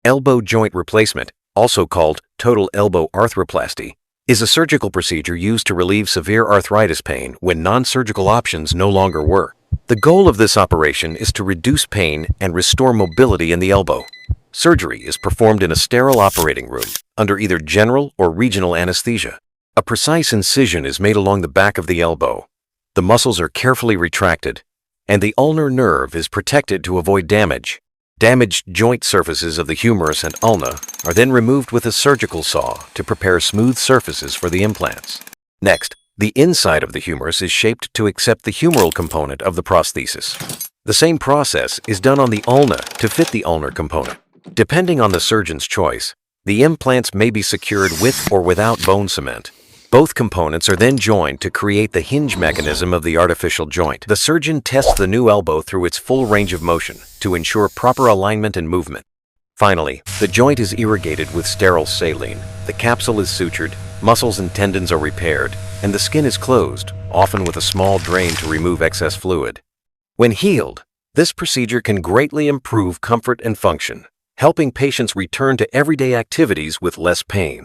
Elbow joint replacement, also called total elbow arthroplasty, is a surgical procedure used to relieve severe arthritis pain when non-surgical options no longer work. The goal of this operation is to reduce pain and restore mobility in the elbow. Surgery is performed in a sterile operating room under either general or regional anesthesia. A precise incision is made along the back of the elbow. The muscles are carefully retracted, and the ulnar nerve is protected to avoid damage. Damaged joint surfaces of the humerus and ulna are then removed with a surgical saw to prepare smooth surfaces for the implants. Next, the inside of the humerus is shaped to accept the humeral component of the prosthesis. The same process is done on the ulna to fit the ulnar component. Depending on the surgeon's choice, the implants may be secured with or without bone cement. Both components are then joined to create the hinge mechanism of the artificial joint. The surgeon tests the new elbow through its full range of motion to ensure proper alignment and movement. Finally, the joint is irrigated with sterile saline. The capsule is sutured, muscles and tendons are repaired, and the skin is closed, often with a small drain to remove excess fluid. When healed, this procedure can greatly improve comfort and function, helping patients return to everyday activities with less pain.